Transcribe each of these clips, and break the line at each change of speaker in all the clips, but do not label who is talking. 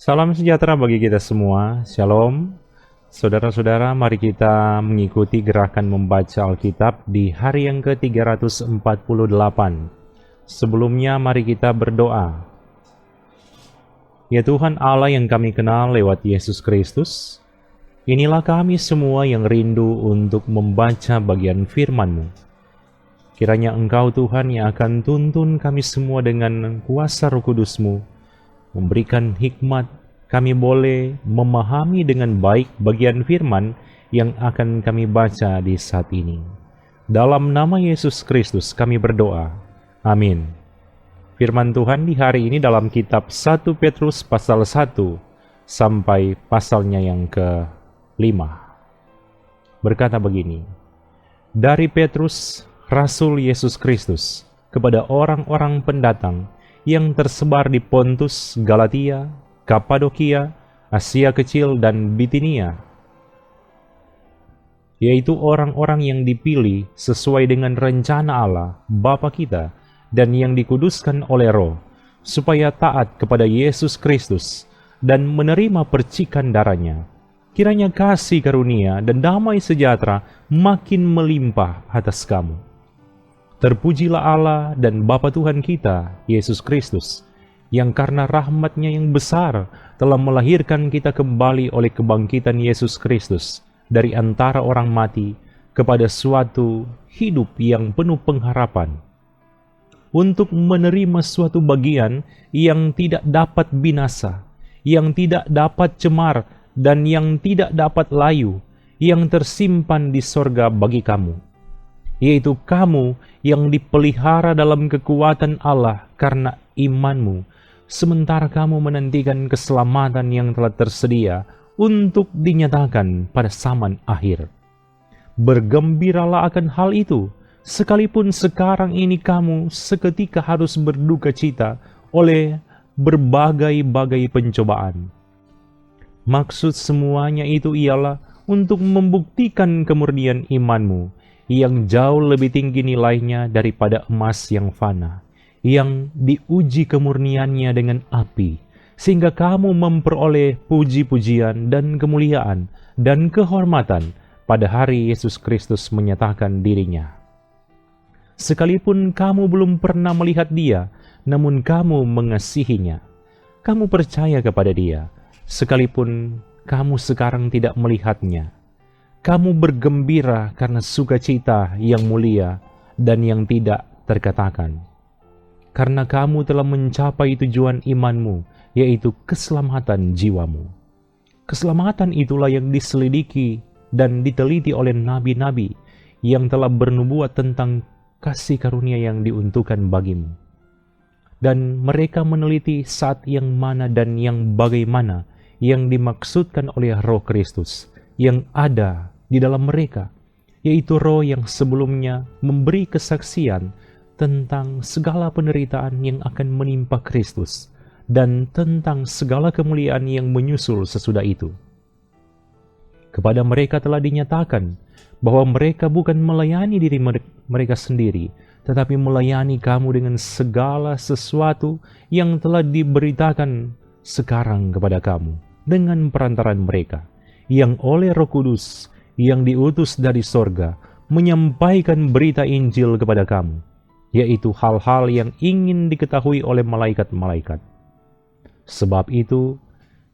Salam sejahtera bagi kita semua, Shalom. Saudara-saudara, mari kita mengikuti gerakan membaca Alkitab di hari yang ke-348. Sebelumnya mari kita berdoa. Ya Tuhan Allah yang kami kenal lewat Yesus Kristus, inilah kami semua yang rindu untuk membaca bagian firman-Mu. Kiranya Engkau Tuhan yang akan tuntun kami semua dengan kuasa Roh Kudus-Mu, memberikan hikmat, kami boleh memahami dengan baik bagian firman yang akan kami baca di saat ini. Dalam nama Yesus Kristus kami berdoa. Amin. Firman Tuhan di hari ini dalam kitab 1 Petrus pasal 1 sampai pasalnya yang ke-5. Berkata begini, dari Petrus, Rasul Yesus Kristus, kepada orang-orang pendatang yang tersebar di Pontus, Galatia, Kapadokia, Asia Kecil, dan Bitinia, yaitu orang-orang yang dipilih sesuai dengan rencana Allah, Bapa kita, dan yang dikuduskan oleh Roh, supaya taat kepada Yesus Kristus dan menerima percikan darahnya. Kiranya kasih karunia dan damai sejahtera makin melimpah atas kamu. Terpujilah Allah dan Bapa Tuhan kita, Yesus Kristus, yang karena rahmat-Nya yang besar telah melahirkan kita kembali oleh kebangkitan Yesus Kristus dari antara orang mati kepada suatu hidup yang penuh pengharapan, untuk menerima suatu bagian yang tidak dapat binasa, yang tidak dapat cemar, dan yang tidak dapat layu, yang tersimpan di sorga bagi kamu, yaitu kamu yang dipelihara dalam kekuatan Allah karena imanmu, sementara kamu menantikan keselamatan yang telah tersedia untuk dinyatakan pada zaman akhir. Bergembiralah akan hal itu, sekalipun sekarang ini kamu seketika harus berduka cita oleh berbagai-bagai pencobaan. Maksud semuanya itu ialah untuk membuktikan kemurnian imanmu, yang jauh lebih tinggi nilainya daripada emas yang fana, yang diuji kemurniannya dengan api, sehingga kamu memperoleh puji-pujian dan kemuliaan dan kehormatan pada hari Yesus Kristus menyatakan dirinya. Sekalipun kamu belum pernah melihat Dia, namun kamu mengasihinya. Kamu percaya kepada Dia, sekalipun kamu sekarang tidak melihatnya. Kamu bergembira karena sukacita yang mulia dan yang tidak terkatakan, karena kamu telah mencapai tujuan imanmu, yaitu keselamatan jiwamu. Keselamatan itulah yang diselidiki dan diteliti oleh nabi-nabi yang telah bernubuat tentang kasih karunia yang diuntukkan bagimu. Dan mereka meneliti saat yang mana dan yang bagaimana yang dimaksudkan oleh Roh Kristus yang ada di dalam mereka, yaitu Roh yang sebelumnya memberi kesaksian tentang segala penderitaan yang akan menimpa Kristus dan tentang segala kemuliaan yang menyusul sesudah itu. Kepada mereka telah dinyatakan bahwa mereka bukan melayani diri mereka sendiri, tetapi melayani kamu dengan segala sesuatu yang telah diberitakan sekarang kepada kamu dengan perantaran mereka, yang oleh Roh Kudus yang diutus dari sorga menyampaikan berita Injil kepada kamu, yaitu hal-hal yang ingin diketahui oleh malaikat-malaikat. Sebab itu,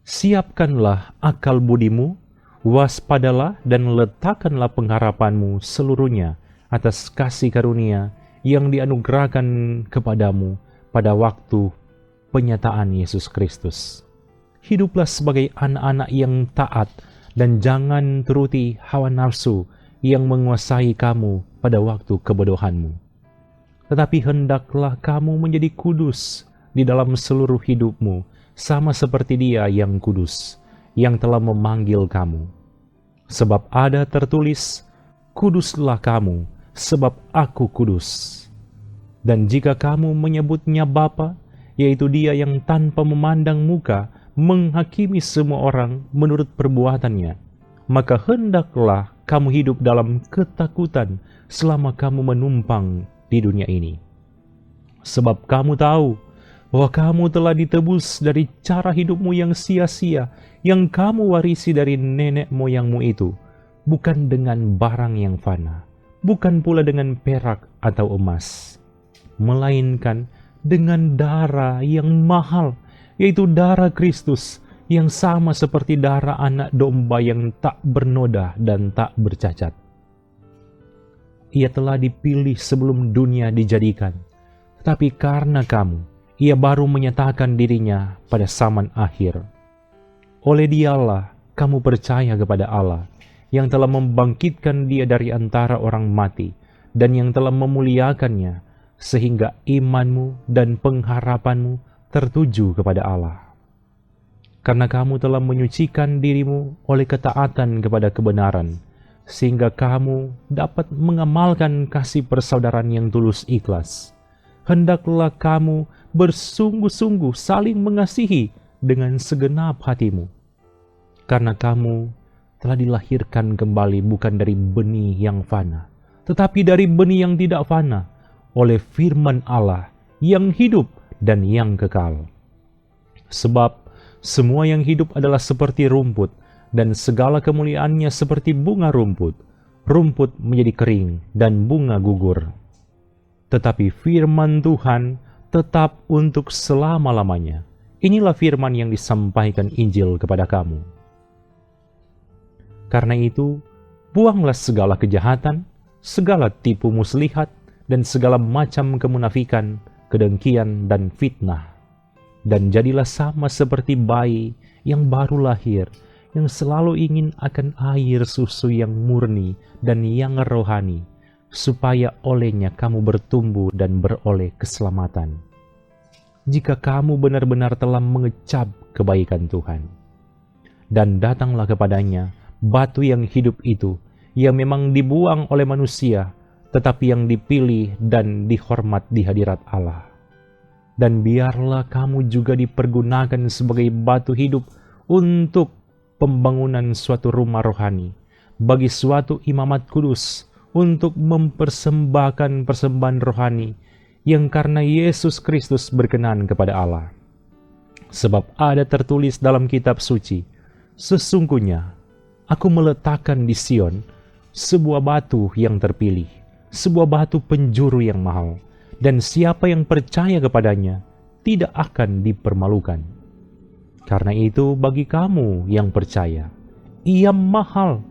siapkanlah akal budimu, waspadalah dan letakkanlah pengharapanmu seluruhnya atas kasih karunia yang dianugerahkan kepadamu pada waktu penyataan Yesus Kristus. Hiduplah sebagai anak-anak yang taat dan jangan turuti hawa nafsu yang menguasai kamu pada waktu kebodohanmu. Tetapi hendaklah kamu menjadi kudus di dalam seluruh hidupmu, sama seperti Dia yang kudus, yang telah memanggil kamu. Sebab ada tertulis, kuduslah kamu, sebab aku kudus. Dan jika kamu menyebutnya Bapa, yaitu Dia yang tanpa memandang muka menghakimi semua orang menurut perbuatannya, maka hendaklah kamu hidup dalam ketakutan selama kamu menumpang di dunia ini. Sebab kamu tahu bahwa kamu telah ditebus dari cara hidupmu yang sia-sia, yang kamu warisi dari nenek moyangmu itu, bukan dengan barang yang fana, bukan pula dengan perak atau emas, melainkan dengan darah yang mahal, yaitu darah Kristus, yang sama seperti darah anak domba yang tak bernoda dan tak bercacat. Ia telah dipilih sebelum dunia dijadikan, tetapi karena kamu, Ia baru menyatakan dirinya pada zaman akhir. Oleh Dialah kamu percaya kepada Allah, yang telah membangkitkan Dia dari antara orang mati, dan yang telah memuliakannya, sehingga imanmu dan pengharapanmu tertuju kepada Allah. Karena kamu telah menyucikan dirimu oleh ketaatan kepada kebenaran, sehingga kamu dapat mengamalkan kasih persaudaraan yang tulus ikhlas. Hendaklah kamu bersungguh-sungguh saling mengasihi dengan segenap hatimu, karena kamu telah dilahirkan kembali bukan dari benih yang fana, tetapi dari benih yang tidak fana, oleh firman Allah yang hidup dan yang kekal. Sebab semua yang hidup adalah seperti rumput, dan segala kemuliaannya seperti bunga rumput. Rumput menjadi kering, dan bunga gugur. Tetapi firman Tuhan tetap untuk selama-lamanya. Inilah firman yang disampaikan Injil kepada kamu. Karena itu, buanglah segala kejahatan, segala tipu muslihat, dan segala macam kemunafikan, kedengkian, dan fitnah. Dan jadilah sama seperti bayi yang baru lahir, yang selalu ingin akan air susu yang murni dan yang rohani, supaya olehnya kamu bertumbuh dan beroleh keselamatan. Jika kamu benar-benar telah mengecap kebaikan Tuhan. Dan datanglah kepadanya batu yang hidup itu, yang memang dibuang oleh manusia, tetapi yang dipilih dan dihormat di hadirat Allah. Dan biarlah kamu juga dipergunakan sebagai batu hidup untuk pembangunan suatu rumah rohani, bagi suatu imamat kudus, untuk mempersembahkan persembahan rohani, yang karena Yesus Kristus berkenan kepada Allah. Sebab ada tertulis dalam kitab suci, sesungguhnya aku meletakkan di Sion sebuah batu yang terpilih, sebuah batu penjuru yang mahal, dan siapa yang percaya kepadanya tidak akan dipermalukan. Karena itu bagi kamu yang percaya, ia mahal,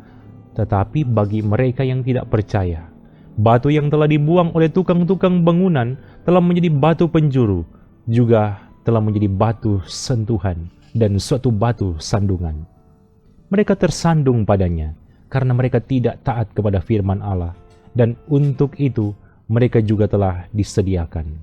tetapi bagi mereka yang tidak percaya, batu yang telah dibuang oleh tukang-tukang bangunan telah menjadi batu penjuru, juga telah menjadi batu sentuhan dan suatu batu sandungan. Mereka tersandung padanya, karena mereka tidak taat kepada firman Allah, dan untuk itu mereka juga telah disediakan.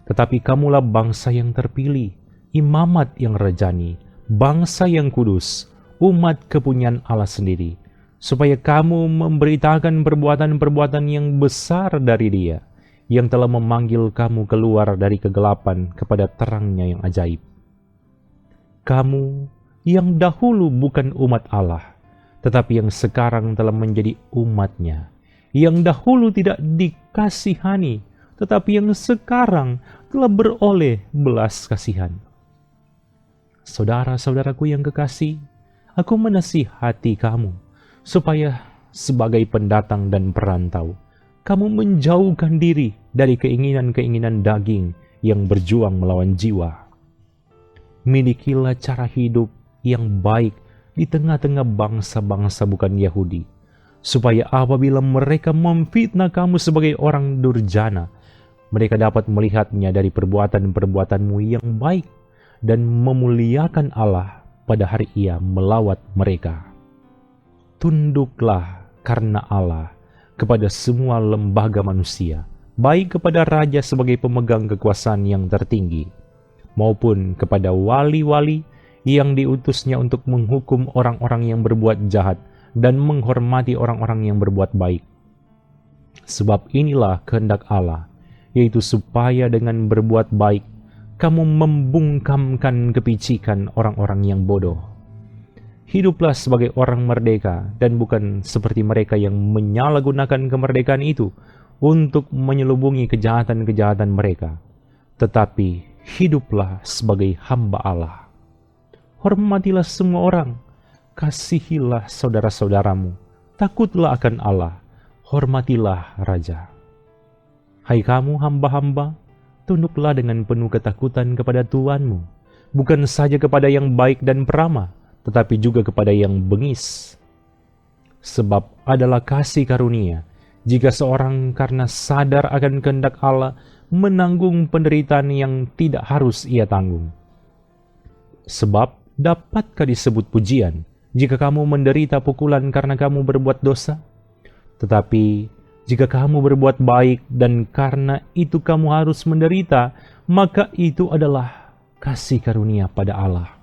Tetapi kamulah bangsa yang terpilih, imamat yang rajani, bangsa yang kudus, umat kepunyaan Allah sendiri, supaya kamu memberitakan perbuatan-perbuatan yang besar dari Dia, yang telah memanggil kamu keluar dari kegelapan kepada terangnya yang ajaib. Kamu yang dahulu bukan umat Allah, tetapi yang sekarang telah menjadi umat-Nya, yang dahulu tidak dikasihani, tetapi yang sekarang telah beroleh belas kasihan. Saudara-saudaraku yang kekasih, aku menasihati kamu, supaya sebagai pendatang dan perantau, kamu menjauhkan diri dari keinginan-keinginan daging yang berjuang melawan jiwa. Milikilah cara hidup yang baik di tengah-tengah bangsa-bangsa bukan Yahudi, supaya apabila mereka memfitnah kamu sebagai orang durjana, mereka dapat melihatnya dari perbuatan-perbuatanmu yang baik dan memuliakan Allah pada hari Ia melawat mereka. Tunduklah karena Allah kepada semua lembaga manusia, baik kepada raja sebagai pemegang kekuasaan yang tertinggi, maupun kepada wali-wali yang diutusnya untuk menghukum orang-orang yang berbuat jahat dan menghormati orang-orang yang berbuat baik. Sebab inilah kehendak Allah, yaitu supaya dengan berbuat baik, kamu membungkamkan kepicikan orang-orang yang bodoh. Hiduplah sebagai orang merdeka dan bukan seperti mereka yang menyalahgunakan kemerdekaan itu untuk menyelubungi kejahatan-kejahatan mereka. Tetapi hiduplah sebagai hamba Allah. Hormatilah semua orang, kasihilah saudara-saudaramu, takutlah akan Allah, hormatilah Raja. Hai kamu hamba-hamba, tunduklah dengan penuh ketakutan kepada Tuhanmu, bukan saja kepada yang baik dan peramah, tetapi juga kepada yang bengis. Sebab adalah kasih karunia, jika seorang karena sadar akan kehendak Allah, menanggung penderitaan yang tidak harus ia tanggung. Sebab dapatkah disebut pujian, jika kamu menderita pukulan karena kamu berbuat dosa? Tetapi jika kamu berbuat baik dan karena itu kamu harus menderita, maka itu adalah kasih karunia pada Allah.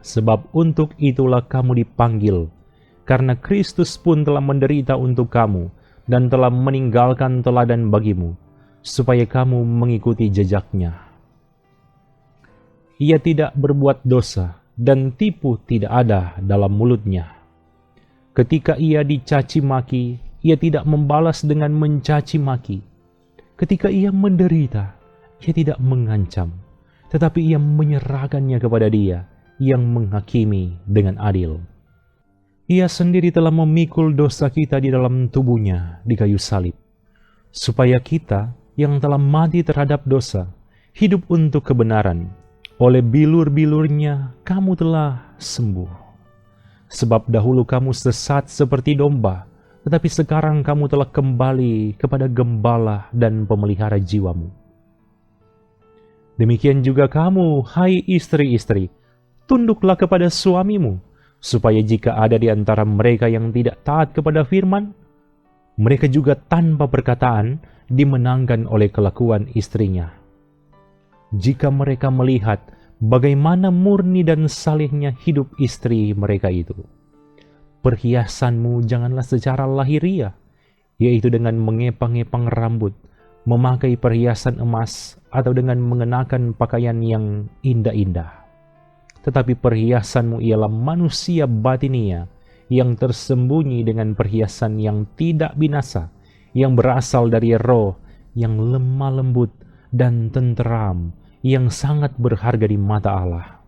Sebab untuk itulah kamu dipanggil, karena Kristus pun telah menderita untuk kamu dan telah meninggalkan teladan bagimu, supaya kamu mengikuti jejaknya. Ia tidak berbuat dosa dan tipu tidak ada dalam mulutnya. Ketika ia dicaci maki, ia tidak membalas dengan mencaci maki. Ketika ia menderita, ia tidak mengancam, tetapi ia menyerahkannya kepada Dia yang menghakimi dengan adil. Ia sendiri telah memikul dosa kita di dalam tubuhnya di kayu salib, supaya kita yang telah mati terhadap dosa, hidup untuk kebenaran. Oleh bilur-bilurnya kamu telah sembuh. Sebab dahulu kamu sesat seperti domba, tetapi sekarang kamu telah kembali kepada gembala dan pemelihara jiwamu. Demikian juga kamu, hai istri-istri, tunduklah kepada suamimu, supaya jika ada di antara mereka yang tidak taat kepada firman, mereka juga tanpa perkataan dimenangkan oleh kelakuan istrinya. Jika mereka melihat bagaimana murni dan salehnya hidup istri mereka itu, perhiasanmu janganlah secara lahiriah, yaitu dengan mengepang-epang rambut, memakai perhiasan emas, atau dengan mengenakan pakaian yang indah-indah. Tetapi perhiasanmu ialah manusia batinia, yang tersembunyi dengan perhiasan yang tidak binasa, yang berasal dari roh, yang lemah lembut dan tenteram, yang sangat berharga di mata Allah.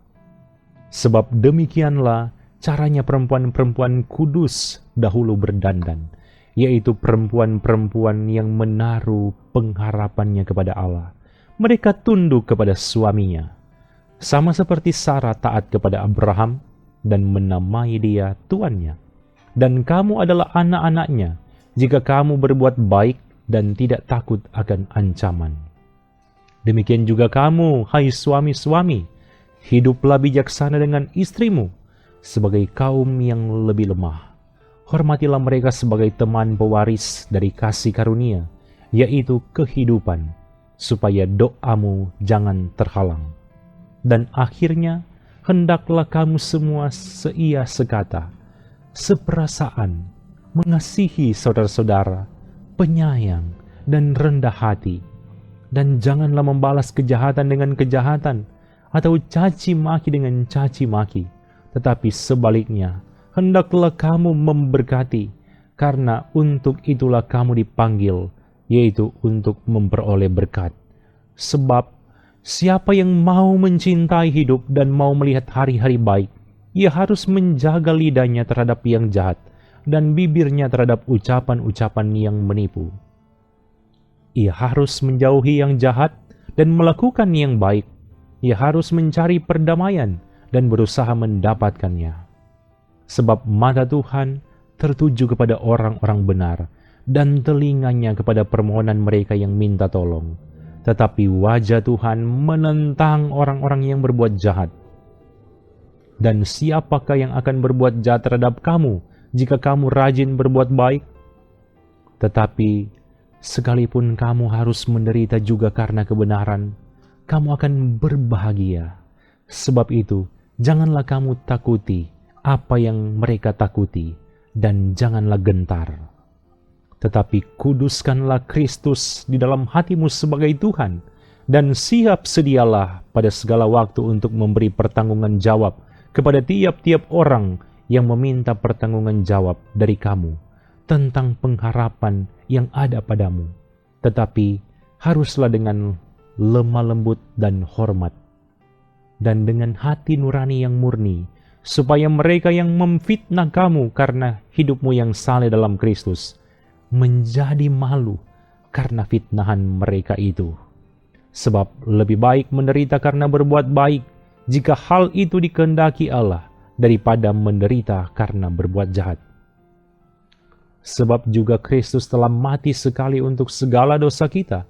Sebab demikianlah caranya perempuan-perempuan kudus dahulu berdandan, yaitu perempuan-perempuan yang menaruh pengharapannya kepada Allah. Mereka tunduk kepada suaminya, sama seperti Sarah taat kepada Abraham dan menamai dia tuannya. Dan kamu adalah anak-anaknya, jika kamu berbuat baik dan tidak takut akan ancaman. Demikian juga kamu, hai suami-suami, hiduplah bijaksana dengan istrimu, sebagai kaum yang lebih lemah. Hormatilah mereka sebagai teman pewaris dari kasih karunia, yaitu kehidupan, supaya doamu jangan terhalang. Dan akhirnya, hendaklah kamu semua seia sekata, seperasaan, mengasihi saudara-saudara, penyayang, dan rendah hati. Dan janganlah membalas kejahatan dengan kejahatan, atau caci maki dengan caci maki. Tetapi sebaliknya, hendaklah kamu memberkati, karena untuk itulah kamu dipanggil, yaitu untuk memperoleh berkat. Sebab siapa yang mau mencintai hidup dan mau melihat hari-hari baik, ia harus menjaga lidahnya terhadap yang jahat, dan bibirnya terhadap ucapan-ucapan yang menipu. Ia harus menjauhi yang jahat dan melakukan yang baik. Ia harus mencari perdamaian dan berusaha mendapatkannya. Sebab mata Tuhan tertuju kepada orang-orang benar, dan telinganya kepada permohonan mereka yang minta tolong. Tetapi wajah Tuhan menentang orang-orang yang berbuat jahat. Dan siapakah yang akan berbuat jahat terhadap kamu jika kamu rajin berbuat baik? Tetapi sekalipun kamu harus menderita juga karena kebenaran, kamu akan berbahagia. Sebab itu, janganlah kamu takuti apa yang mereka takuti, dan janganlah gentar. Tetapi kuduskanlah Kristus di dalam hatimu sebagai Tuhan, dan siap sedialah pada segala waktu untuk memberi pertanggungan jawab kepada tiap-tiap orang yang meminta pertanggungan jawab dari kamu tentang pengharapan yang ada padamu, tetapi haruslah dengan lemah lembut dan hormat, dan dengan hati nurani yang murni, supaya mereka yang memfitnah kamu karena hidupmu yang saleh dalam Kristus menjadi malu karena fitnahan mereka itu. Sebab lebih baik menderita karena berbuat baik, jika hal itu dikehendaki Allah, daripada menderita karena berbuat jahat. Sebab juga Kristus telah mati sekali untuk segala dosa kita,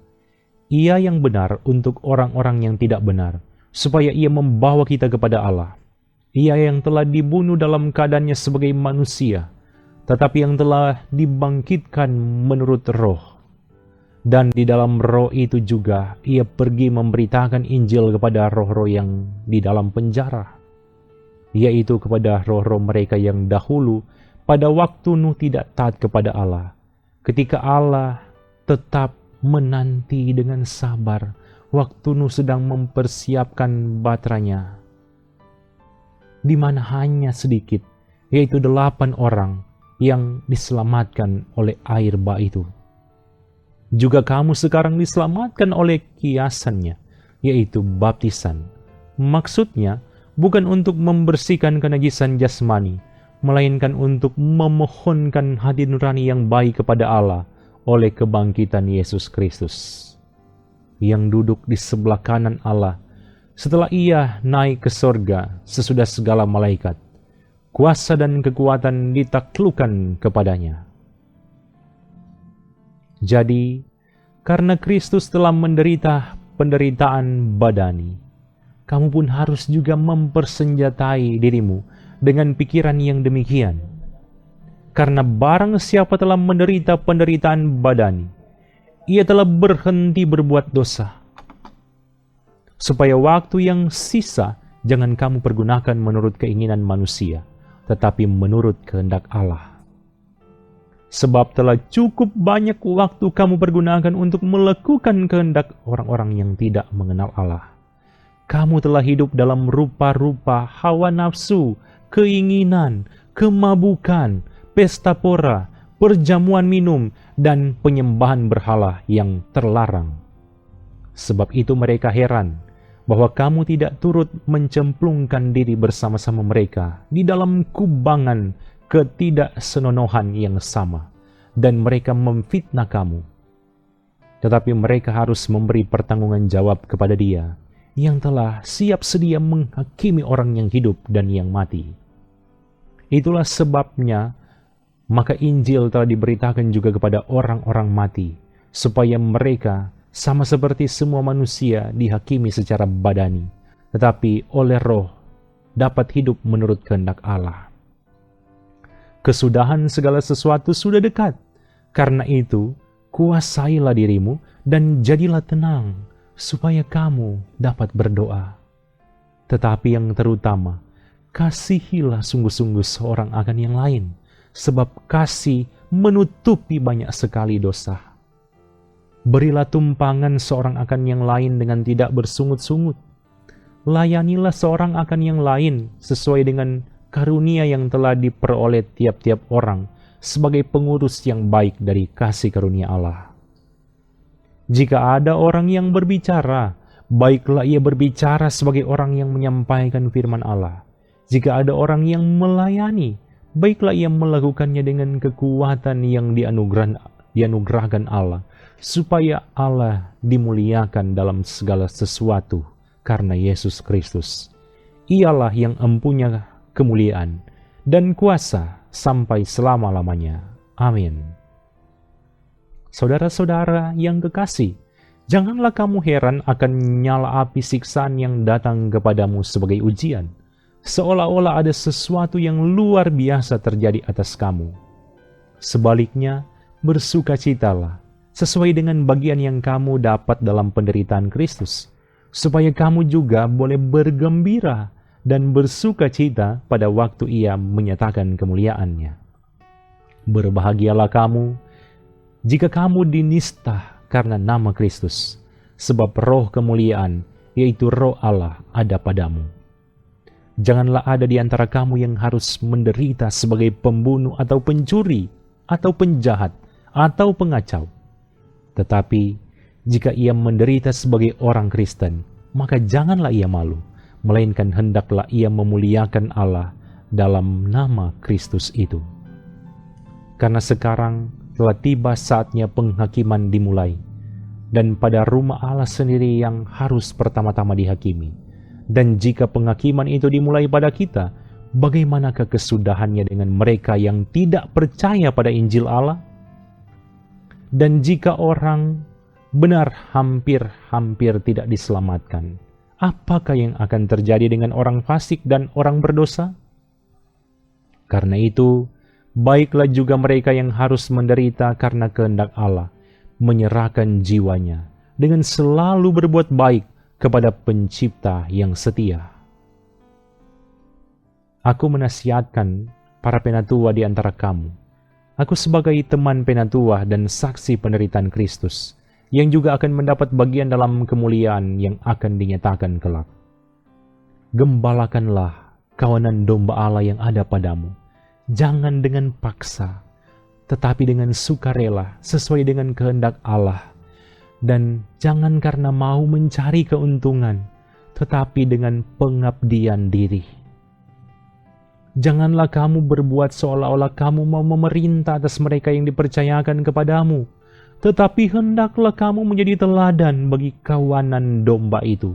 Ia yang benar untuk orang-orang yang tidak benar, supaya Ia membawa kita kepada Allah. Ia yang telah dibunuh dalam keadaannya sebagai manusia, tetapi yang telah dibangkitkan menurut Roh. Dan di dalam Roh itu juga Ia pergi memberitakan Injil kepada roh-roh yang di dalam penjara, yaitu kepada roh-roh mereka yang dahulu pada waktu Nuh tidak taat kepada Allah, ketika Allah tetap menanti dengan sabar waktu Nuh sedang mempersiapkan baterainya, di mana hanya sedikit, yaitu 8 orang yang diselamatkan oleh air bah itu. Juga kamu sekarang diselamatkan oleh kiasannya, yaitu baptisan. Maksudnya bukan untuk membersihkan kenajisan jasmani, melainkan untuk memohonkan hati nurani yang baik kepada Allah oleh kebangkitan Yesus Kristus, yang duduk di sebelah kanan Allah setelah Ia naik ke sorga sesudah segala malaikat, kuasa dan kekuatan ditaklukkan kepadanya. Jadi, karena Kristus telah menderita penderitaan badani, kamu pun harus juga mempersenjatai dirimu dengan pikiran yang demikian. Karena barang siapa telah menderita penderitaan badani, ia telah berhenti berbuat dosa, supaya waktu yang sisa jangan kamu pergunakan menurut keinginan manusia, tetapi menurut kehendak Allah. Sebab telah cukup banyak waktu kamu pergunakan untuk melakukan kehendak orang-orang yang tidak mengenal Allah. Kamu telah hidup dalam rupa-rupa hawa nafsu, keinginan, kemabukan, pesta pora, perjamuan minum, dan penyembahan berhala yang terlarang. Sebab itu mereka heran bahwa kamu tidak turut mencemplungkan diri bersama-sama mereka di dalam kubangan ketidaksenonohan yang sama, dan mereka memfitnah kamu. Tetapi mereka harus memberi pertanggungan jawab kepada Dia yang telah siap sedia menghakimi orang yang hidup dan yang mati. Itulah sebabnya maka Injil telah diberitakan juga kepada orang-orang mati, supaya mereka sama seperti semua manusia dihakimi secara badani, tetapi oleh Roh dapat hidup menurut kehendak Allah. Kesudahan segala sesuatu sudah dekat. Karena itu, kuasailah dirimu dan jadilah tenang, supaya kamu dapat berdoa. Tetapi yang terutama, kasihilah sungguh-sungguh seorang akan yang lain, sebab kasih menutupi banyak sekali dosa. Berilah tumpangan seorang akan yang lain dengan tidak bersungut-sungut. Layanilah seorang akan yang lain sesuai dengan karunia yang telah diperoleh tiap-tiap orang sebagai pengurus yang baik dari kasih karunia Allah. Jika ada orang yang berbicara, baiklah ia berbicara sebagai orang yang menyampaikan firman Allah. Jika ada orang yang melayani, baiklah ia melakukannya dengan kekuatan yang dianugerahkan Allah, supaya Allah dimuliakan dalam segala sesuatu karena Yesus Kristus. Ialah yang empunya kemuliaan dan kuasa sampai selama-lamanya. Amin. Saudara-saudara yang kekasih, janganlah kamu heran akan nyala api siksaan yang datang kepadamu sebagai ujian, seolah-olah ada sesuatu yang luar biasa terjadi atas kamu. Sebaliknya, bersukacitalah sesuai dengan bagian yang kamu dapat dalam penderitaan Kristus, supaya kamu juga boleh bergembira dan bersukacita pada waktu Ia menyatakan kemuliaannya. Berbahagialah kamu jika kamu dinista karena nama Kristus, sebab roh kemuliaan, yaitu roh Allah, ada padamu. Janganlah ada di antara kamu yang harus menderita sebagai pembunuh atau pencuri atau penjahat atau pengacau. Tetapi jika ia menderita sebagai orang Kristen, maka janganlah ia malu, melainkan hendaklah ia memuliakan Allah dalam nama Kristus itu. Karena sekarang telah tiba saatnya penghakiman dimulai, dan pada rumah Allah sendiri yang harus pertama-tama dihakimi. Dan jika penghakiman itu dimulai pada kita, bagaimanakah kesudahannya dengan mereka yang tidak percaya pada Injil Allah? Dan jika orang benar hampir tidak diselamatkan, apakah yang akan terjadi dengan orang fasik dan orang berdosa? Karena itu, baiklah juga mereka yang harus menderita karena kehendak Allah, menyerahkan jiwanya dengan selalu berbuat baik kepada Pencipta yang setia. Aku menasihatkan para penatua di antara kamu. Aku sebagai teman penatua dan saksi penderitaan Kristus, yang juga akan mendapat bagian dalam kemuliaan yang akan dinyatakan kelak. Gembalakanlah kawanan domba Allah yang ada padamu, jangan dengan paksa, tetapi dengan sukarela sesuai dengan kehendak Allah. Dan jangan karena mau mencari keuntungan, tetapi dengan pengabdian diri. Janganlah kamu berbuat seolah-olah kamu mau memerintah atas mereka yang dipercayakan kepadamu, tetapi hendaklah kamu menjadi teladan bagi kawanan domba itu.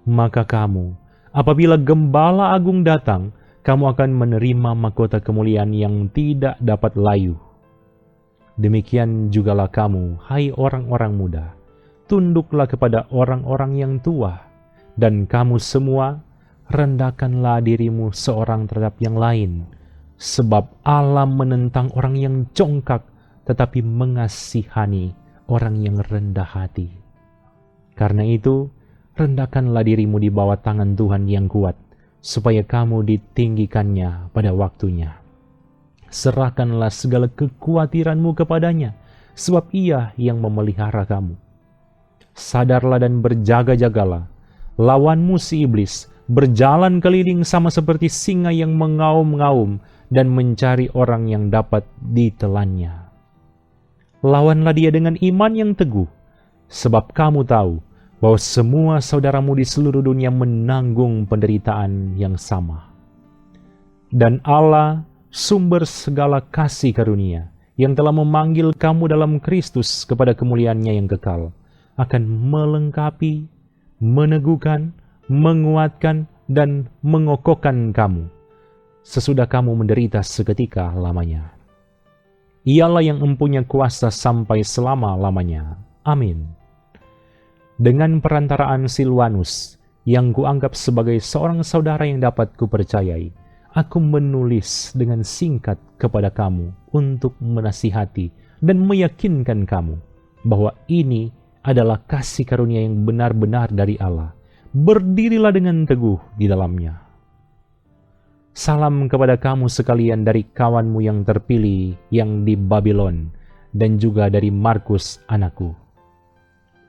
Maka kamu, apabila Gembala Agung datang, kamu akan menerima mahkota kemuliaan yang tidak dapat layu. Demikian jugalah kamu, hai orang-orang muda, tunduklah kepada orang-orang yang tua, dan kamu semua rendahkanlah dirimu seorang terhadap yang lain, sebab Allah menentang orang yang congkak, tetapi mengasihani orang yang rendah hati. Karena itu, rendahkanlah dirimu di bawah tangan Tuhan yang kuat, supaya kamu ditinggikannya pada waktunya. Serahkanlah segala kekhawatiranmu kepadanya, sebab Ia yang memelihara kamu. Sadarlah dan berjaga-jagalah. Lawanmu si iblis berjalan keliling sama seperti singa yang mengaum-ngaum dan mencari orang yang dapat ditelannya. Lawanlah dia dengan iman yang teguh, sebab kamu tahu bahwa semua saudaramu di seluruh dunia menanggung penderitaan yang sama. Dan Allah, sumber segala kasih karunia, yang telah memanggil kamu dalam Kristus kepada kemuliaan-Nya yang kekal, akan melengkapi, meneguhkan, menguatkan, dan mengokohkan kamu, sesudah kamu menderita seketika lamanya. Ialah yang mempunyai kuasa sampai selama-lamanya. Amin. Dengan perantaraan Silwanus, yang kuanggap sebagai seorang saudara yang dapat kupercayai, aku menulis dengan singkat kepada kamu untuk menasihati dan meyakinkan kamu bahwa ini adalah kasih karunia yang benar-benar dari Allah. Berdirilah dengan teguh di dalamnya. Salam kepada kamu sekalian dari kawanmu yang terpilih yang di Babylon, dan juga dari Markus anakku.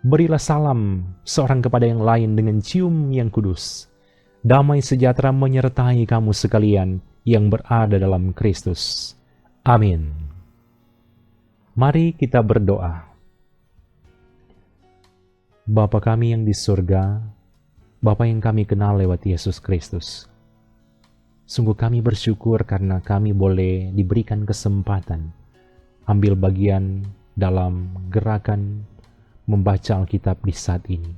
Berilah salam seorang kepada yang lain dengan cium yang kudus. Damai sejahtera menyertai kamu sekalian yang berada dalam Kristus. Amin. Mari kita berdoa. Bapa kami yang di surga, Bapa yang kami kenal lewat Yesus Kristus, sungguh kami bersyukur karena kami boleh diberikan kesempatan ambil bagian dalam gerakan membaca Alkitab di saat ini.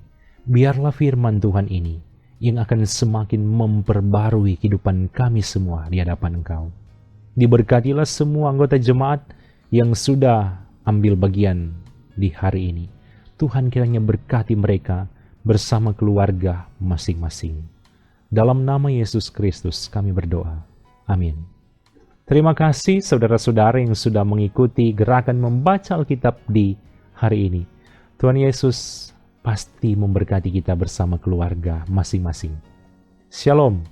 Biarlah firman Tuhan ini yang akan semakin memperbarui kehidupan kami semua di hadapan Engkau. Diberkatilah semua anggota jemaat yang sudah ambil bagian di hari ini. Tuhan kiranya berkati mereka bersama keluarga masing-masing. Dalam nama Yesus Kristus kami berdoa. Amin. Terima kasih saudara-saudara yang sudah mengikuti gerakan membaca Alkitab di hari ini. Tuhan Yesus pasti memberkati kita bersama keluarga masing-masing. Shalom.